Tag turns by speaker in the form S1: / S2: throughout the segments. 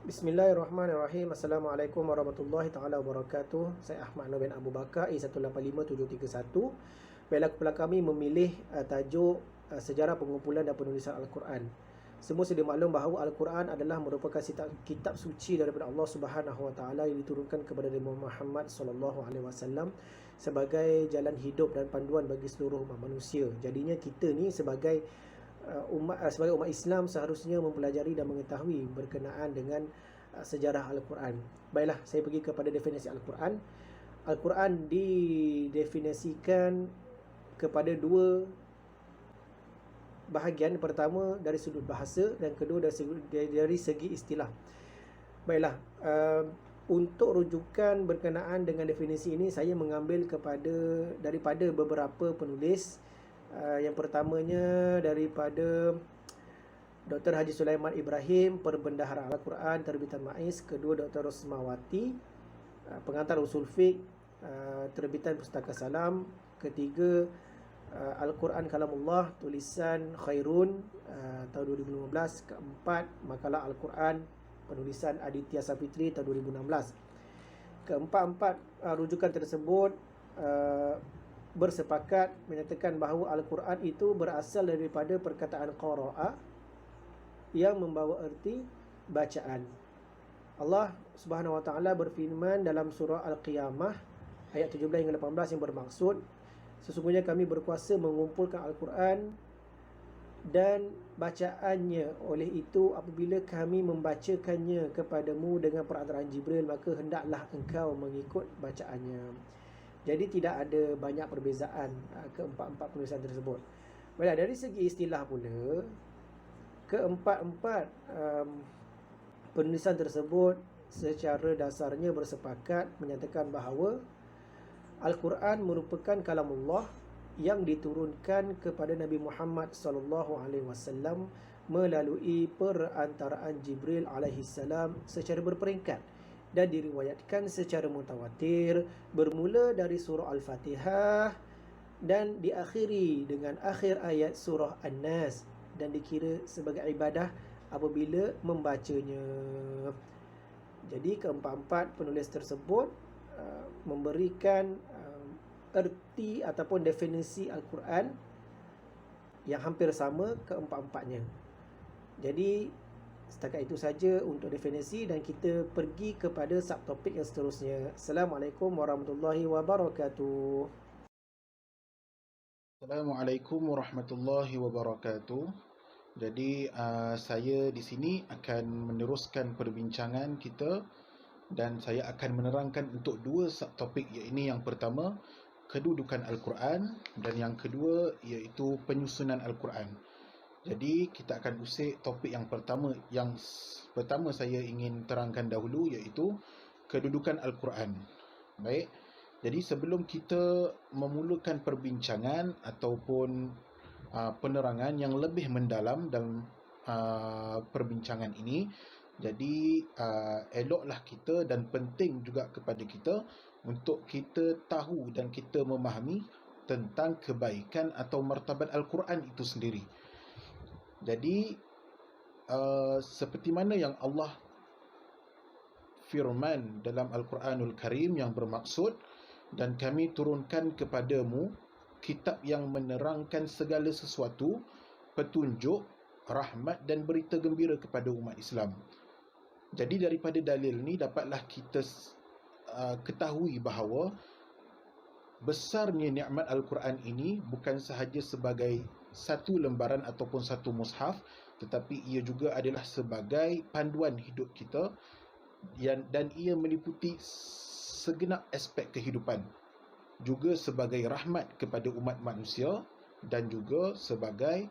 S1: Bismillahirrahmanirrahim. Assalamualaikum warahmatullahi taala wabarakatuh. Saya Ahmad Nur bin Abu Bakar, A1857731. Baiklah, kumpulan kami memilih tajuk sejarah pengumpulan dan penulisan Al-Quran. Semua sedia maklum bahawa Al-Quran adalah merupakan kitab suci daripada Allah Subhanahu Wa Taala yang diturunkan kepada Nabi Muhammad sallallahu alaihi wasallam sebagai jalan hidup dan panduan bagi seluruh umat manusia. Jadinya kita ni sebagai umat Islam seharusnya mempelajari dan mengetahui berkenaan dengan sejarah Al-Quran. Baiklah, saya pergi kepada definisi Al-Quran. Al-Quran didefinisikan kepada dua bahagian. Pertama dari sudut bahasa dan kedua dari segi istilah. Baiklah, untuk rujukan berkenaan dengan definisi ini, saya mengambil daripada beberapa penulis. Yang pertamanya daripada Dr. Haji Sulaiman Ibrahim, Perbendahara Al-Quran, Terbitan Maiz. Kedua, Dr. Rosmawati, Pengantar Usul Fiqh, Terbitan Pustaka Salam. Ketiga, Al-Quran Kalamullah, tulisan Khairun, tahun 2015. Keempat, Makalah Al-Quran, penulisan Aditya Sapitri, tahun 2016. Keempat-empat rujukan tersebut bersepakat menyatakan bahawa Al-Quran itu berasal daripada perkataan qara'a yang membawa erti bacaan. Allah Subhanahu Wa Taala berfirman dalam surah Al-Qiyamah ayat 17 hingga 18 yang bermaksud, sesungguhnya kami berkuasa mengumpulkan Al-Quran dan bacaannya. Oleh itu, apabila kami membacakannya kepadamu dengan perantaraan Jibril, maka hendaklah engkau mengikut bacaannya. Jadi tidak ada banyak perbezaan keempat-empat penulisan tersebut. Baiklah, dari segi istilah pula, keempat-empat penulisan tersebut secara dasarnya bersepakat menyatakan bahawa Al-Quran merupakan kalamullah yang diturunkan kepada Nabi Muhammad sallallahu alaihi wasallam melalui perantaraan Jibril alaihi salam secara berperingkat dan diriwayatkan secara mutawatir, bermula dari surah Al-Fatihah dan diakhiri dengan akhir ayat surah An-Nas, dan dikira sebagai ibadah apabila membacanya. Jadi keempat-empat penulis tersebut memberikan erti ataupun definisi Al-Quran yang hampir sama keempat-empatnya. Jadi setakat itu saja untuk definisi, dan kita pergi kepada subtopik yang seterusnya. Assalamualaikum warahmatullahi wabarakatuh.
S2: Assalamualaikum warahmatullahi wabarakatuh. Jadi saya di sini akan meneruskan perbincangan kita, dan saya akan menerangkan untuk dua subtopik, iaitu yang pertama kedudukan Al-Quran dan yang kedua iaitu penyusunan Al-Quran. Jadi kita akan usik topik yang pertama. Yang pertama saya ingin terangkan dahulu iaitu kedudukan Al-Quran. Baik. Jadi sebelum kita memulakan perbincangan ataupun penerangan yang lebih mendalam dalam perbincangan ini, jadi eloklah kita dan penting juga kepada kita untuk kita tahu dan kita memahami tentang kebaikan atau martabat Al-Quran itu sendiri. Jadi seperti mana yang Allah firman dalam Al-Quranul Karim yang bermaksud, dan kami turunkan kepadamu kitab yang menerangkan segala sesuatu, petunjuk, rahmat dan berita gembira kepada umat Islam. Jadi daripada dalil ni dapatlah kita ketahui bahawa besarnya nikmat Al-Quran ini bukan sahaja sebagai satu lembaran ataupun satu mushaf, tetapi ia juga adalah sebagai panduan hidup kita, dan ia meliputi segenap aspek kehidupan, juga sebagai rahmat kepada umat manusia dan juga sebagai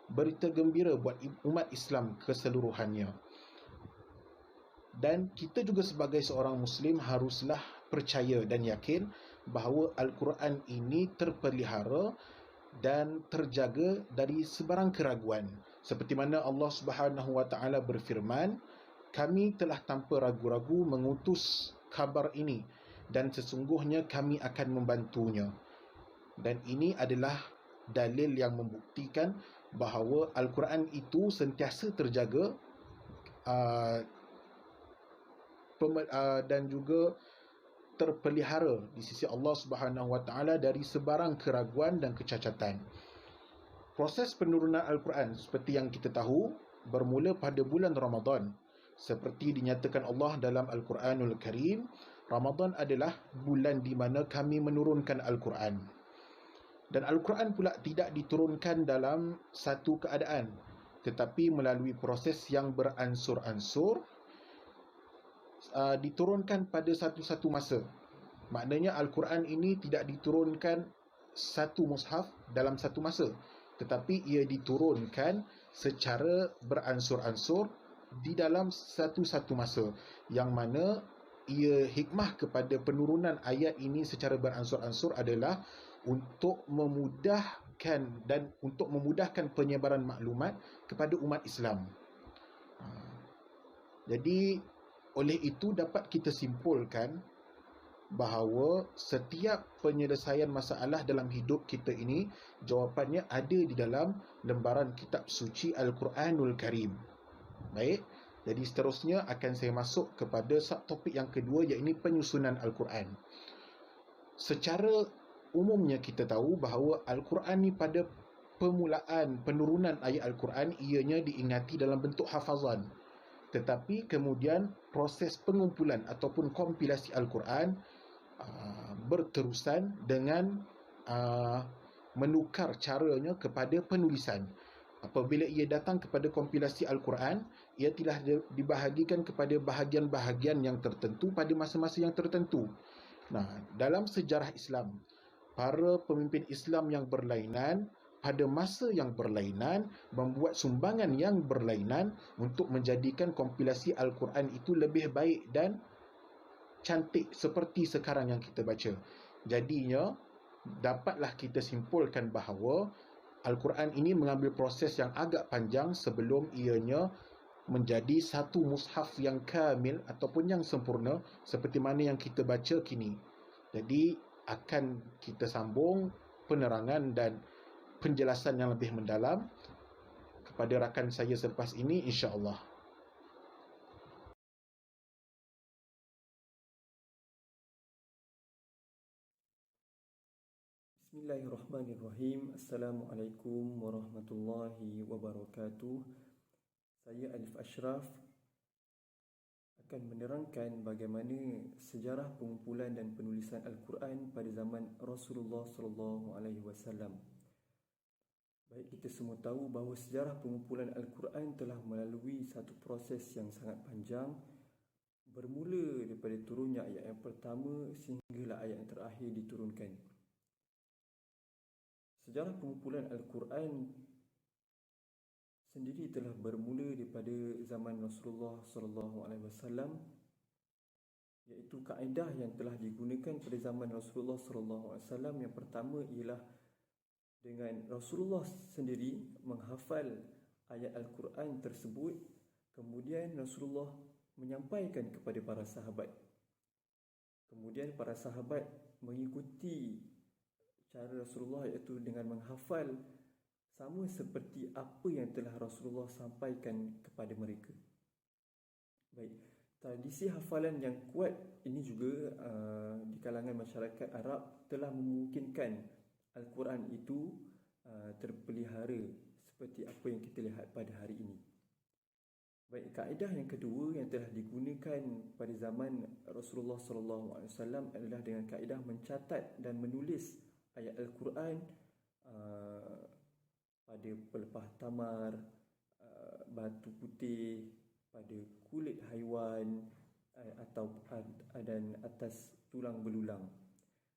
S2: berita gembira buat umat Islam keseluruhannya. Dan kita juga sebagai seorang Muslim haruslah percaya dan yakin bahawa Al-Quran ini terpelihara dan terjaga dari sebarang keraguan. Seperti mana Allah Subhanahu Wa Taala berfirman, kami telah tanpa ragu-ragu mengutus khabar ini dan sesungguhnya kami akan membantunya. Dan ini adalah dalil yang membuktikan bahawa Al-Quran itu sentiasa terjaga dan juga terpelihara di sisi Allah Subhanahu Wa Taala dari sebarang keraguan dan kecacatan. Proses penurunan Al-Quran seperti yang kita tahu bermula pada bulan Ramadan. Seperti dinyatakan Allah dalam Al-Quranul Karim, Ramadan adalah bulan di mana kami menurunkan Al-Quran. Dan Al-Quran pula tidak diturunkan dalam satu keadaan, tetapi melalui proses yang beransur-ansur, diturunkan pada satu-satu masa. Maknanya Al-Quran ini tidak diturunkan satu mushaf dalam satu masa, tetapi ia diturunkan secara beransur-ansur di dalam satu-satu masa, yang mana ia hikmah kepada penurunan ayat ini secara beransur-ansur adalah untuk memudahkan penyebaran maklumat kepada umat Islam. Jadi oleh itu dapat kita simpulkan bahawa setiap penyelesaian masalah dalam hidup kita ini, jawapannya ada di dalam lembaran kitab suci Al-Quranul Karim. Baik, jadi seterusnya akan saya masuk kepada subtopik yang kedua, iaitu penyusunan Al-Quran. Secara umumnya kita tahu bahawa Al-Quran ni pada permulaan penurunan ayat Al-Quran ianya diingati dalam bentuk hafazan. Tetapi kemudian proses pengumpulan ataupun kompilasi Al-Quran berterusan dengan menukar caranya kepada penulisan. Apabila ia datang kepada kompilasi Al-Quran, ia telah dibahagikan kepada bahagian-bahagian yang tertentu pada masa-masa yang tertentu. Nah, dalam sejarah Islam, para pemimpin Islam yang berlainan pada masa yang berlainan membuat sumbangan yang berlainan untuk menjadikan kompilasi Al-Quran itu lebih baik dan cantik seperti sekarang yang kita baca. Jadinya dapatlah kita simpulkan bahawa Al-Quran ini mengambil proses yang agak panjang sebelum ianya menjadi satu mushaf yang kamil ataupun yang sempurna seperti mana yang kita baca kini. Jadi akan kita sambung penerangan dan penjelasan yang lebih mendalam kepada rakan saya selepas ini, insya-Allah.
S3: Bismillahirrahmanirrahim. Assalamualaikum warahmatullahi wabarakatuh. Saya Alif Ashraf akan menerangkan bagaimana sejarah pengumpulan dan penulisan Al-Quran pada zaman Rasulullah sallallahu alaihi wasallam. Baik, kita semua tahu bahawa sejarah pengumpulan Al-Quran telah melalui satu proses yang sangat panjang, bermula daripada turunnya ayat yang pertama sehinggalah ayat yang terakhir diturunkan. Sejarah pengumpulan Al-Quran sendiri telah bermula daripada zaman Rasulullah sallallahu alaihi wasallam, iaitu kaedah yang telah digunakan pada zaman Rasulullah sallallahu alaihi wasallam. Yang pertama ialah dengan Rasulullah sendiri menghafal ayat Al-Quran tersebut, kemudian Rasulullah menyampaikan kepada para sahabat. Kemudian para sahabat mengikuti cara Rasulullah, iaitu dengan menghafal sama seperti apa yang telah Rasulullah sampaikan kepada mereka. Baik, tradisi hafalan yang kuat ini juga di kalangan masyarakat Arab telah memungkinkan Al-Quran itu terpelihara seperti apa yang kita lihat pada hari ini. Baik, kaedah yang kedua yang telah digunakan pada zaman Rasulullah sallallahu alaihi wasallam adalah dengan kaedah mencatat dan menulis ayat Al-Quran pada pelepah tamar, batu putih, pada kulit haiwan dan atas tulang belulang.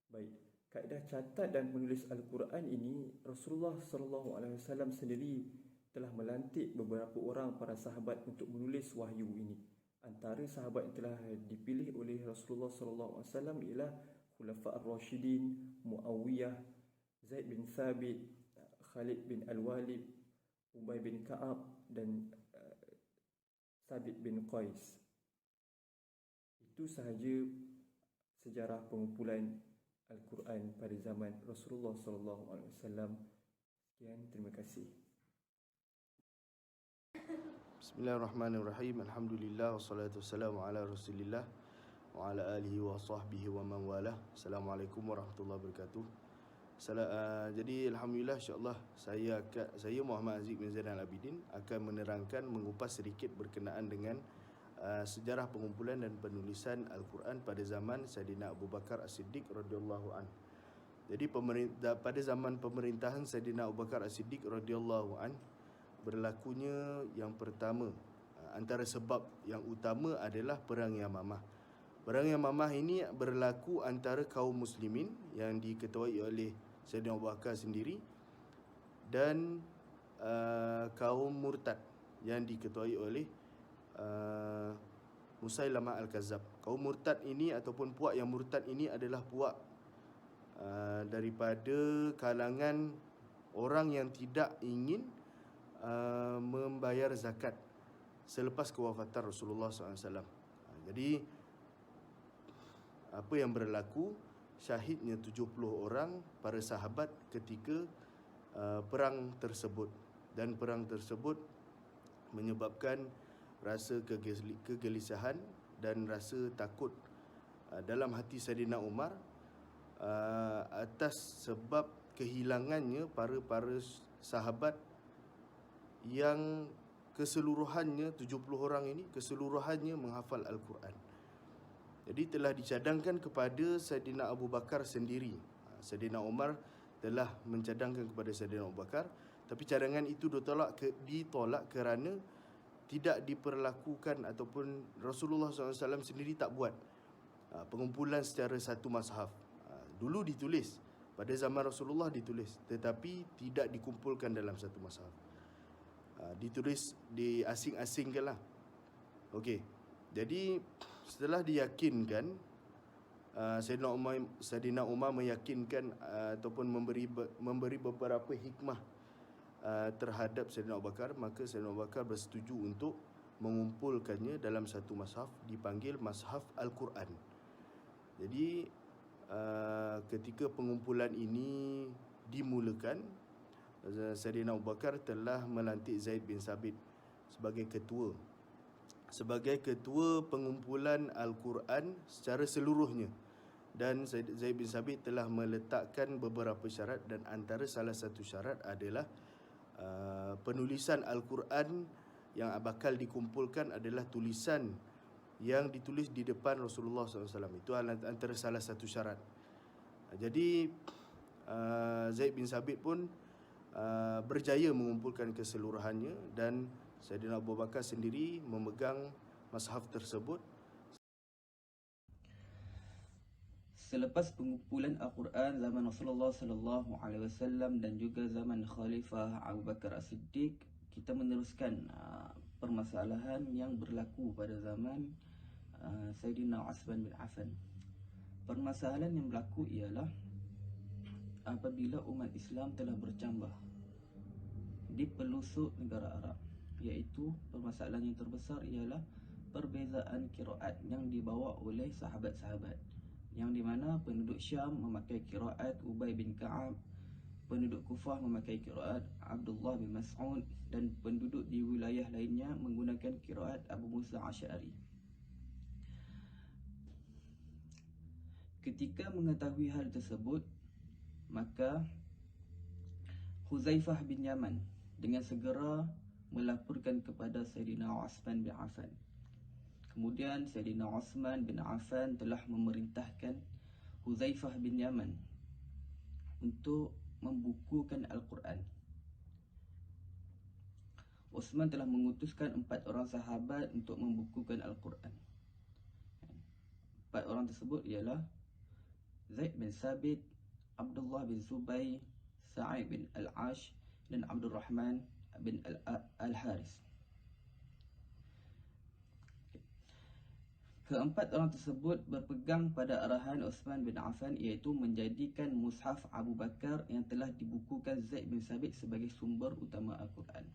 S3: Baik, kaedah catat dan menulis Al-Quran ini Rasulullah sallallahu alaihi wasallam sendiri telah melantik beberapa orang para sahabat untuk menulis wahyu ini. Antara sahabat yang telah dipilih oleh Rasulullah sallallahu alaihi wasallam ialah Khulafa ar-Rashidin, Muawiyah, Zaid bin Thabit, Khalid bin Al-Walid, Ubay bin Ka'ab dan Sabit bin Qais. Itu sahaja sejarah pengumpulan Al-Quran pada zaman Rasulullah sallallahu alaihi wasallam. Sekian, terima kasih.
S4: Bismillahirrahmanirrahim. Alhamdulillah wassalatu wassalamu ala Rasulillah wa ala alihi wa sahbihi wa man walah. Assalamualaikum warahmatullahi wabarakatuh. Jadi alhamdulillah, insya-Allah saya Muhammad Aziz bin Zainal Abidin akan menerangkan, mengupas sedikit berkenaan dengan sejarah pengumpulan dan penulisan Al-Quran pada zaman Saidina Abu Bakar As-Siddiq radhiyallahu an. Jadi pada zaman pemerintahan Saidina Abu Bakar As-Siddiq radhiyallahu an, berlakunya yang pertama, antara sebab yang utama adalah Perang Yamamah. Perang Yamamah ini berlaku antara kaum muslimin yang diketuai oleh Saidina Abu Bakar sendiri dan kaum murtad yang diketuai oleh Musailamah Al-Kazzab. Kaum murtad ini ataupun puak yang murtad ini adalah puak daripada kalangan orang yang tidak ingin membayar zakat selepas kewafatan Rasulullah SAW. Jadi apa yang berlaku, syahidnya 70 orang para sahabat ketika perang tersebut, dan perang tersebut menyebabkan rasa kegelisahan dan rasa takut dalam hati Saidina Umar atas sebab kehilangannya para sahabat yang keseluruhannya 70 orang ini keseluruhannya menghafal Al-Quran. Jadi telah dicadangkan kepada Saidina Abu Bakar sendiri. Saidina Umar telah mencadangkan kepada Saidina Abu Bakar, tapi cadangan itu ditolak kerana tidak diperlakukan ataupun Rasulullah SAW sendiri tak buat pengumpulan secara satu mazhab. Dulu ditulis, pada zaman Rasulullah ditulis, tetapi tidak dikumpulkan dalam satu mazhab. Ditulis diasing-asingkan lah. Okey. Jadi setelah diyakinkan, Saidina Umar meyakinkan ataupun memberi beberapa hikmah terhadap Saidina Abu Bakar, maka Saidina Abu Bakar bersetuju untuk mengumpulkannya dalam satu mazhab, dipanggil mazhab Al-Quran. Jadi ketika pengumpulan ini dimulakan, Saidina Abu Bakar telah melantik Zaid bin Sabit sebagai ketua pengumpulan Al-Quran secara seluruhnya. Dan Zaid bin Sabit telah meletakkan beberapa syarat, dan antara salah satu syarat adalah penulisan Al-Quran yang bakal dikumpulkan adalah tulisan yang ditulis di depan Rasulullah SAW. Itu antara salah satu syarat. Jadi Zaid bin Sabit pun berjaya mengumpulkan keseluruhannya, dan Saidina Abu Bakar sendiri memegang mazhab tersebut.
S5: Selepas pengumpulan Al-Quran zaman Rasulullah sallallahu alaihi wasallam dan juga zaman Khalifah Abu Bakar As-Siddiq, kita meneruskan permasalahan yang berlaku pada zaman Saidina Uthman bin Affan. Permasalahan yang berlaku ialah apabila umat Islam telah bercambah di pelosok negara Arab, iaitu permasalahan yang terbesar ialah perbezaan qiraat yang dibawa oleh sahabat-sahabat, yang di mana penduduk Syam memakai qiraat Ubay bin Ka'ab, penduduk Kufah memakai qiraat Abdullah bin Mas'ud, dan penduduk di wilayah lainnya menggunakan qiraat Abu Musa Asy'ari. Ketika mengetahui hal tersebut, maka Huzaifah bin Yaman dengan segera melaporkan kepada Saidina Uthman bin Affan. Kemudian Saidina Uthman bin Affan telah memerintahkan Huzaifah bin Yaman untuk membukukan Al-Quran. Uthman telah mengutuskan 4 orang sahabat untuk membukukan Al-Quran. 4 orang tersebut ialah Zaid bin Sabit, Abdullah bin Zubayr, Sa'id bin Al-Ash, dan Abdul Rahman bin Al-Haris. Keempat orang tersebut berpegang pada arahan Uthman bin Affan, iaitu menjadikan mushaf Abu Bakar yang telah dibukukan Zaid bin Sabit sebagai sumber utama Al-Quran.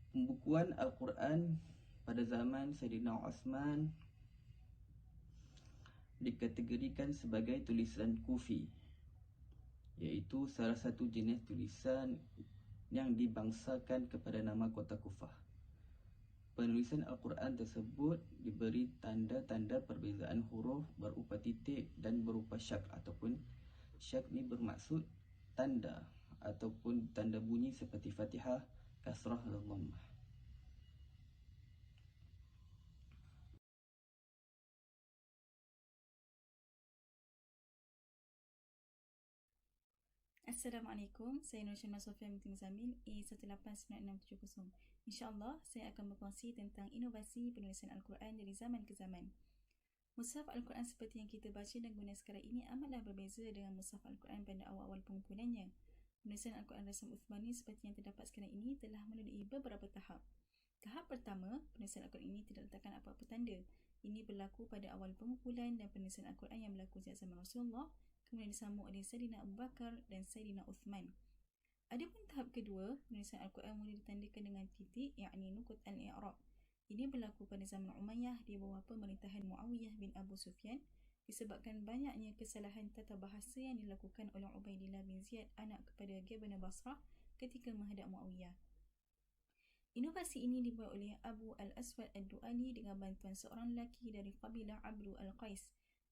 S5: Pembukuan Al-Quran pada zaman Saidina Uthman dikategorikan sebagai tulisan kufi, iaitu salah satu jenis tulisan yang dibangsakan kepada nama kota Kufah. Penulisan Al-Quran tersebut diberi tanda-tanda perbezaan huruf berupa titik dan berupa syak, ataupun syak ni bermaksud tanda ataupun tanda bunyi seperti Fatihah, kasrah dan dhammah.
S6: Assalamualaikum, saya Nur Syamah Sofia binti Muzamin, A189670. InsyaAllah, saya akan berkongsi tentang inovasi penulisan Al-Quran dari zaman ke zaman. Mushaf Al-Quran seperti yang kita baca dan guna sekarang ini amatlah berbeza dengan mushaf Al-Quran pada awal-awal pengumpulannya. Penulisan Al-Quran Rasam Uthmani seperti yang terdapat sekarang ini telah melalui beberapa tahap. Tahap pertama, penulisan Al-Quran ini tidak letakkan apa-apa tanda. Ini berlaku pada awal pengumpulan dan penulisan Al-Quran yang berlaku sejak zaman Rasulullah, kemudian disambung oleh Sayyidina Abu Bakar dan Sayyidina Uthman. Adapun tahap kedua, penulisan Al-Quran mula ditandakan dengan titik, yakni nukut al-i'rab. Ini berlaku pada zaman Umayyah di bawah pemerintahan Muawiyah bin Abu Sufyan disebabkan banyaknya kesalahan tata bahasa yang dilakukan oleh Ubaidillah bin Ziyad, anak kepada Ghabanah Basrah, ketika menghadap Muawiyah. Inovasi ini dibuat oleh Abu Al-Aswad Ad-Du'ali dengan bantuan seorang lelaki dari kabilah Abdu Al-Qais.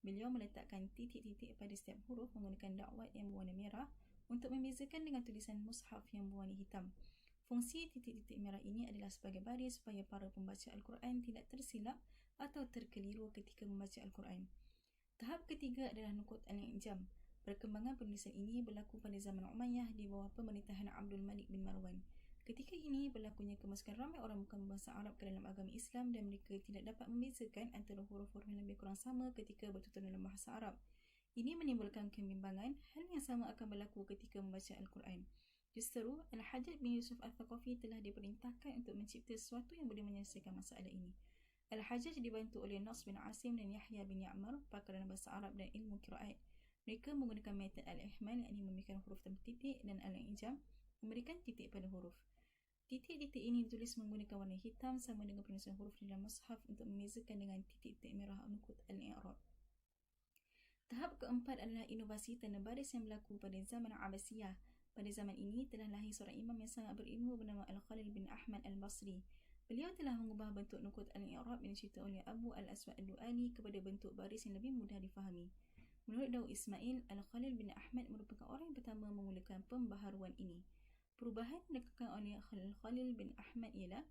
S6: Beliau meletakkan titik-titik pada setiap huruf menggunakan dakwat yang berwarna merah untuk membezakan dengan tulisan mushaf yang berwarna hitam. Fungsi titik-titik merah ini adalah sebagai baris supaya para pembaca Al-Quran tidak tersilap atau terkeliru ketika membaca Al-Quran. Tahap ketiga adalah nukut al-i'jam. Perkembangan penulisan ini berlaku pada zaman Umayyah di bawah pemerintahan Abdul Malik bin Marwan. Ketika ini berlakunya kemasukan ramai orang bukan berbangsa Arab ke dalam agama Islam dan mereka tidak dapat membezakan antara huruf-huruf yang lebih kurang sama ketika bertutur dalam bahasa Arab. Ini menimbulkan kebimbangan. Hal yang sama akan berlaku ketika membaca Al-Quran. Justeru, Al-Hajjaj bin Yusuf Al-Thaqafi telah diperintahkan untuk mencipta sesuatu yang boleh menyelesaikan masalah ini. Al-Hajjaj dibantu oleh Nas bin Asim dan Yahya bin Ya'mar, pakar dalam bahasa Arab dan ilmu qiraat. Mereka menggunakan metod Al-Ihmal, yakni memberikan huruf tanpa titik, dan Al-I'jam, memberikan titik pada huruf. Titik-titik ini ditulis menggunakan warna hitam sama dengan penulisan huruf di dalam mushaf untuk membezakan dengan titik-titik merah nukut al-i'rab. Tahap keempat adalah inovasi tanda baris yang berlaku pada zaman Abbasiyah. Pada zaman ini telah lahir seorang imam yang sangat berilmu bernama Al-Khalil bin Ahmad Al-Basri. Beliau telah mengubah bentuk nukut al-i'rab yang dicerita oleh Abu Al-Aswad Ad-Du'ali kepada bentuk baris yang lebih mudah difahami. Menurut Daud Ismail, Al-Khalil bin Ahmad merupakan orang yang pertama memulakan pembaharuan ini. Perubahan dilakukan oleh Khalil bin Ahmad ialah: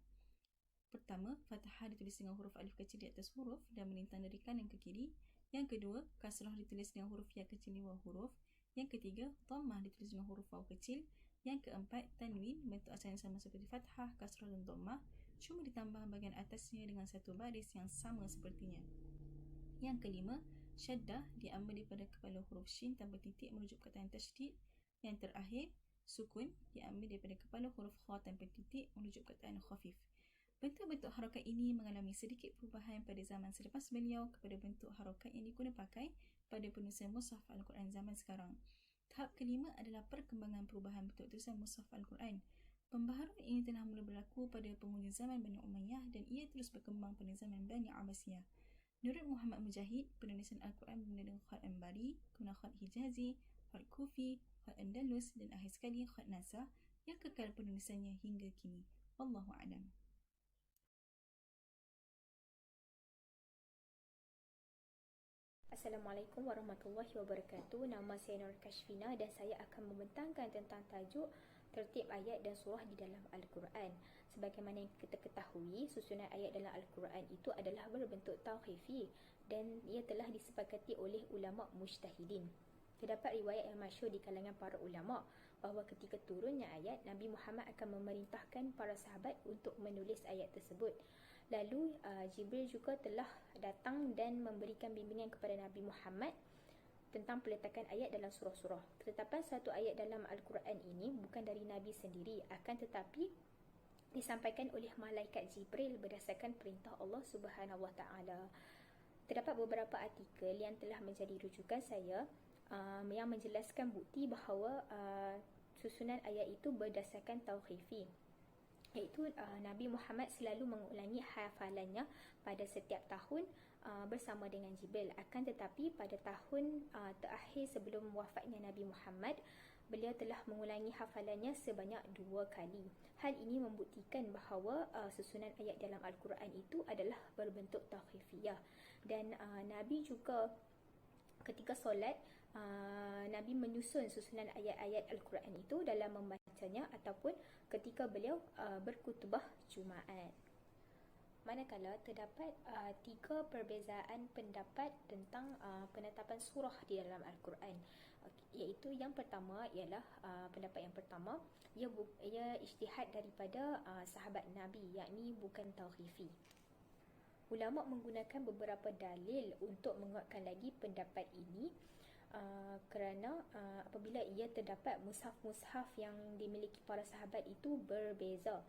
S6: pertama, fathah ditulis dengan huruf alif kecil di atas huruf dan melintang dari kanan ke kiri. Yang kedua, kasrah ditulis dengan huruf ya kecil di bawah huruf. Yang ketiga, dhammah ditulis dengan huruf waw kecil. Yang keempat, tanwin, bentuk asal yang sama seperti fathah, kasrah dan dhammah, cuma ditambah bahagian atasnya dengan satu baris yang sama sepertinya. Yang kelima, syaddah diambil daripada kepala huruf shin tanpa titik merujuk kataan tasydid. Yang terakhir, sukun diambil daripada kepala huruf kha tanpa titik merujuk kataan khafif. Bentuk-bentuk harakat ini mengalami sedikit perubahan pada zaman selepas beliau kepada bentuk harakat yang digunakan pakai pada penulisan mushaf Al-Quran zaman sekarang. Tahap kelima adalah perkembangan perubahan bentuk tulisan mushaf Al-Quran. Pembaharuan ini telah mula berlaku pada penghujung zaman Bani Umayyah dan ia terus berkembang pada zaman Bani Abbasiyah. Menurut Muhammad Mujahid, penulisan Al-Quran bermula dengan khat Ambari, kemudian khat Hijazi, khat Kufi, khat Andalus dan akhir sekali khat Nasa yang kekal penulisannya hingga kini. Wallahu a'lam.
S7: Assalamualaikum warahmatullahi wabarakatuh. Nama saya Nur Kashfina dan saya akan membentangkan tentang tajuk tertib ayat dan surah di dalam Al-Quran. Sebagaimana yang kita ketahui, susunan ayat dalam Al-Quran itu adalah berbentuk tauqifi dan ia telah disepakati oleh ulama mujtahidin. Terdapat riwayat yang masyhur di kalangan para ulama bahawa ketika turunnya ayat, Nabi Muhammad akan memerintahkan para sahabat untuk menulis ayat tersebut. Lalu Jibril juga telah datang dan memberikan bimbingan kepada Nabi Muhammad tentang peletakan ayat dalam surah-surah. Ketetapan satu ayat dalam Al-Quran ini bukan dari Nabi sendiri, akan tetapi disampaikan oleh malaikat Jibril berdasarkan perintah Allah Subhanahu Wa Taala. Terdapat beberapa artikel yang telah menjadi rujukan saya yang menjelaskan bukti bahawa susunan ayat itu berdasarkan tauqifi. iaitu Nabi Muhammad selalu mengulangi hafalannya pada setiap tahun bersama dengan Jibril. Akan tetapi pada tahun terakhir sebelum wafatnya Nabi Muhammad, beliau telah mengulangi hafalannya sebanyak 2 kali. Hal ini membuktikan bahawa susunan ayat dalam Al-Quran itu adalah berbentuk tauqifiyah. Dan Nabi juga ketika solat, Nabi menyusun susunan ayat-ayat Al-Quran itu dalam membacanya ataupun ketika beliau berkhutbah Jumaat. Manakala terdapat 3 perbezaan pendapat tentang penetapan surah di dalam Al-Quran, iaitu yang pertama ialah pendapat yang pertama, ia ijtihad daripada sahabat Nabi, yakni bukan tauqifi. Ulama menggunakan beberapa dalil untuk menguatkan lagi pendapat ini, kerana apabila ia terdapat mushaf-mushaf yang dimiliki para sahabat itu berbeza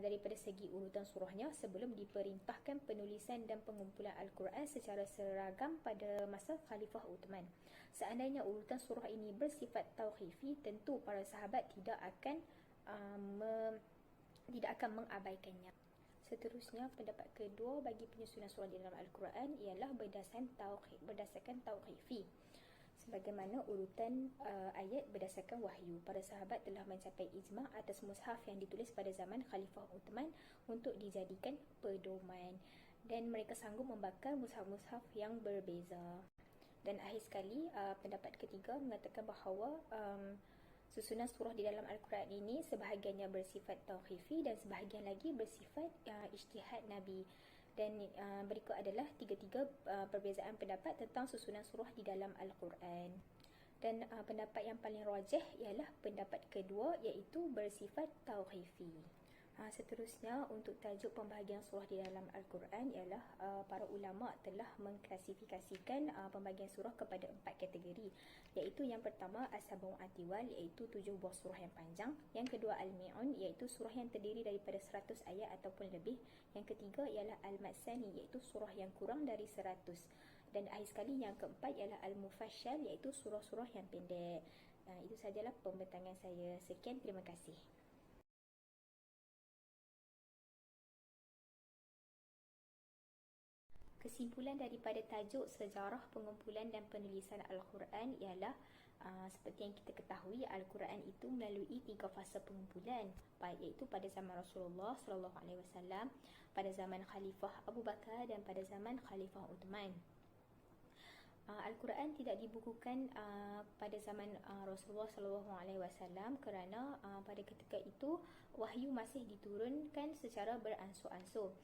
S7: daripada segi urutan surahnya sebelum diperintahkan penulisan dan pengumpulan Al-Quran secara seragam pada masa Khalifah Uthman. Seandainya urutan surah ini bersifat tauqifi, tentu para sahabat tidak akan mengabaikannya. Seterusnya, pendapat kedua bagi penyusunan surah di dalam Al-Quran ialah berdasarkan tauqifi. Sebagaimana urutan ayat berdasarkan wahyu, para sahabat telah mencapai ijma' atas mushaf yang ditulis pada zaman Khalifah Uthman untuk dijadikan pedoman, dan mereka sanggup membakar mushaf-mushaf yang berbeza. Dan akhir sekali, pendapat ketiga mengatakan bahawa susunan surah di dalam Al-Quran ini sebahagiannya bersifat tauqifi dan sebahagian lagi bersifat ijtihad Nabi. Dan berikut adalah tiga-tiga perbezaan pendapat tentang susunan surah di dalam Al-Quran. Dan pendapat yang paling rajih ialah pendapat kedua, iaitu bersifat tauqifi. Seterusnya, untuk tajuk pembahagian surah di dalam Al-Quran ialah para ulama telah mengklasifikasikan pembahagian surah kepada 4 kategori, iaitu yang pertama As-Sab'un Atiwal, iaitu 7 buah surah yang panjang. Yang kedua Al-Mi'un, iaitu surah yang terdiri daripada 100 ayat ataupun lebih. Yang ketiga ialah Al-Matsani, iaitu surah yang kurang dari 100. Dan akhir sekali yang keempat ialah Al-Mufassal, iaitu surah-surah yang pendek. Itu sajalah pembentangan saya. Sekian, terima kasih. Kesimpulan daripada tajuk sejarah pengumpulan dan penulisan Al-Quran ialah seperti yang kita ketahui, Al-Quran itu melalui 3 fasa pengumpulan, iaitu pada zaman Rasulullah SAW, pada zaman Khalifah Abu Bakar dan pada zaman Khalifah Uthman. Al-Quran tidak dibukukan pada zaman Rasulullah SAW kerana pada ketika itu wahyu masih diturunkan secara beransur-ansur.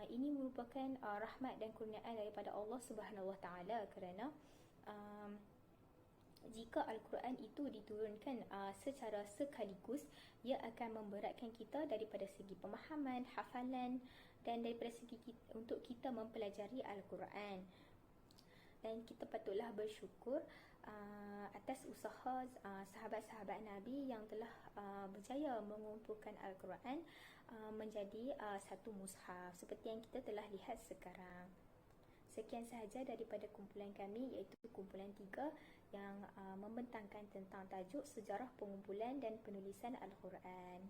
S7: Ini merupakan rahmat dan kurniaan daripada Allah Subhanahu Wa Taala, kerana jika Al-Quran itu diturunkan secara sekaligus, ia akan memberatkan kita daripada segi pemahaman, hafalan dan daripada segi untuk kita mempelajari Al-Quran. Dan kita patutlah bersyukur atas usaha sahabat-sahabat Nabi yang telah berjaya mengumpulkan Al-Quran menjadi satu mushaf seperti yang kita telah lihat sekarang. Sekian sahaja daripada kumpulan kami, iaitu kumpulan 3 yang membentangkan tentang tajuk sejarah pengumpulan dan penulisan Al-Quran.